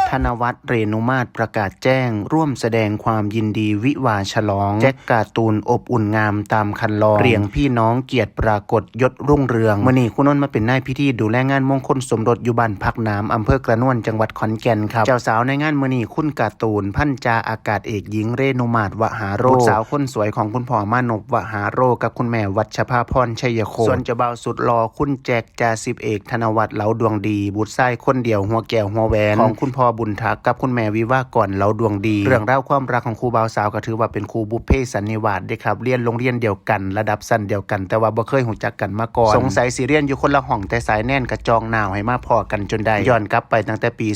ธนวัฒน์ เรนุมาศประกาศแจ้งร่วมแสดงความยินดีวิวาฉลองแจ็คการ์ตูนอบอุ่นงามตามคันลองเรียงพี่น้องเกียรติปรากฏยศรุ่งเรืองมื้อนี้คุณนนท์มาเป็นนายพิธีดูแลงานมงคลสมรสอยู่บ้านพักน้ำอำเภอกระนวนจังหวัดขอนแก่นครับเจ้าสาวในงานมื้อนี้คุณการ์ตูนพันจาอากาศเอกหญิงเรนุมาศ วหาโรจน์สาวคนสวยของคุณพ่อมานพ วหาโรจน์กับคุณแม่วัชภาพรชัยโคส่วนเจ้าบ่าวสุดหล่อคุณแจ็คจ่าสิบเอกธนวัฒน์เหลาดวงดีบุตรชายคนเดียวหัวแก้วหัวแหวนของคุณพ่อบุญทักกับคุณแม่วิวาก่อนเหลาดวงดีเรื่องราวความรักของคู่บ่าวสาวก็ถือว่าเป็นคู่บุพเพสันนิวาสเด้ครับเรียนโรงเรียนเดียวกันระดับชั้นเดียวกันแต่ว่าบ่เคยรู้จักกันมาก่อนสงสัยสิเรียนอยู่คนละห้องแต่สายแน่นกระจองหนาวให้มาพอกันจนได้ย้อนกลับไปตั้งแต่ปี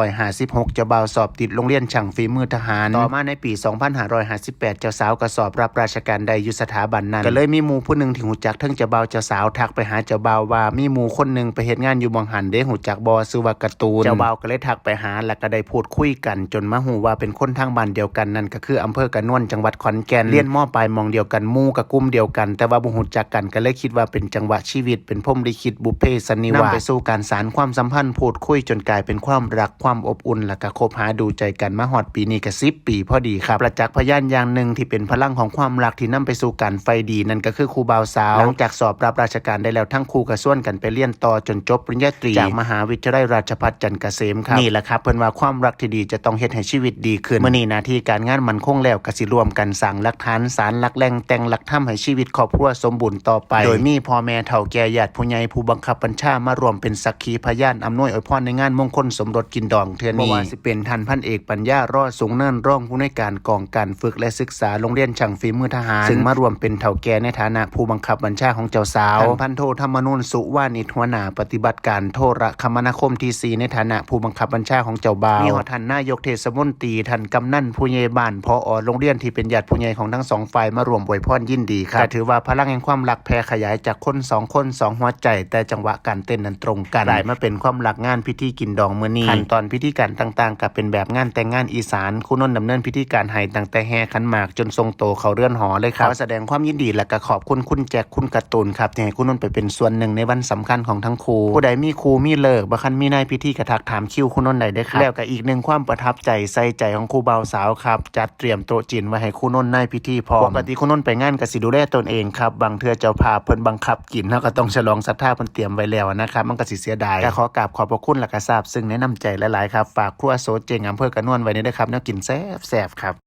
2556 เจ้าบ่าวสอบติดโรงเรียนช่างฝีมือทหารต่อมาในปี 2558 เจ้าสาวก็สอบรับราชการได้อยู่สถาบันนั้นก็เลยมีหมู่ผู้หนึงที่รู้จักทั้งเจ้าบ่าวเจ้าสาวทักไปหาเจ้าบ่าวว่ามีหมู่คนนึงไปเฮ็ดงานอยู่บังหันเด้รู้จักบ่ชื่อว่าการ์ตูนเจ้าบ่าวก็เลยทักไปหาแล้วก็ได้พูดคุยกันจนมาฮู้ว่าเป็นคนทางบ้านเดียวกันนั่นก็คืออำเภอกระนวนจังหวัดขอนแก่นเรียนม.ปลายมองเดียวกันหมู่กับกลุ่มเดียวกันแต่ว่าบ่รู้จักกันก็เลยคิดว่าเป็นจังหวะชีวิตเป็นพรหมลิขิตบุพเพสันนิวาสนำไปสู่การสานความสัมพันธ์พูดคุยจนกลายเป็นความรักความอบอุ่นแล้วก็คบหาดูใจกันมาฮอดปีนี้ก็10 ปีพอดีครับประจักษ์พยานอย่างหนึ่งที่เป็นพลังของความรักที่นำไปสู่การไฟดีนั่นก็คือคู่บ่าวสาวหลังจากสอบรับราชการได้แล้วทั้งคู่ก็ส่วนกันไปเรียนต่อจนจบปริญญาตรีจากมหาวิทยาลัยราชภัฏจันทร์เกษมครับนี่แหละครับเพิ่นว่าความรักที่ดีจะต้องเฮ็ดให้ชีวิตดีขึ้นมื้อนี้หน้าที่การงานมั่นคงแล้วก็สิร่วมกันสร้างหลักฐานสารหลักแหล่งแต่งหลักธรรมให้ชีวิตครอบครัวสมบูรณ์ต่อไปโดยมีพ่อแม่เฒ่าแก่ญาติผู้ใหญ่ผู้บังคับบัญชามารวมเป็นสักขีพยานอำนวยอวยพรในงานมงคลสมรสกินดองเทื่อนี้บ่ว่าสิเป็นท่านพันเอกปัญญารอดสูงเนินรองผู้อำนวยการกองการฝึกและศึกษาโรงเรียนช่างฝีมือทหารซึ่งมารวมเป็นเฒ่าแก่ในฐานะผู้บังคับบัญชาของเจ้าสาวท่านพันโทธรรมนูญสุวานิชหัวหน้าปฏิบัติการโทรคมนาคมที่4ในฐานะผู้บังคับบัญชาของเจ้าบ่าวมีท่านนายกเทศมนตรีท่านกำนันผู้ใหญ่บ้านผอโรงเรียนที่เป็นญาติผู้ใหญ่ของทั้งสองฝ่ายมารวมอวยพรยินดีครับถือว่าพลังแห่งความรักแผ่ขยายจากคน2 คน2หัวใจแต่จังหวะการเต้นนั้นตรงกันได้มาเป็นความรักงานพิธีกินดองมื้อนี้ขั้นตอนพิธีการต่างๆก็เป็นแบบงานแต่งงานอีสานคุณนนท์ดำเนินพิธีการให้ตั้งแต่แห่ขันหมากจนทรงโตเข้าเรือนหอเลยครับขอแสดงความยินดีและก็ขอบคุณคุณแจ็คคุณการ์ตูนครับที่ให้คุณนนท์ไปเป็นส่วนหนึ่งในวันสำคัญของทั้งคู่ผู้ใดมีครูมีเลิกบ่คันมีนายพิธีกระทักถามคิวคุณนนท์ได้เด้อครับแล้วก็อีกหนึ่งความประทับใจใส่ใจของคู่บ่าวสาวครับจัดเตรียมโต๊ะจีนไว้ให้คุณนนท์ในพิธีพร้อมปกติคุณนนท์ไปงานก็สิดูแลตนเองครับบางเทื่อเจ้าภาพเพิ่นบังคับกินเฮาก็ต้องฉลองศรัทธาเพิ่นเตรียมไว้แล้วนะครับมันก็สิเสียดายก็ขอกราบขอบพระคุณและก็ทราบซึ่งแนะนำใจหลายๆครับฝากครัวโซเจงอำเภอกระนวนไว้นี่เด้อครับแนวกินแซ่บๆครับ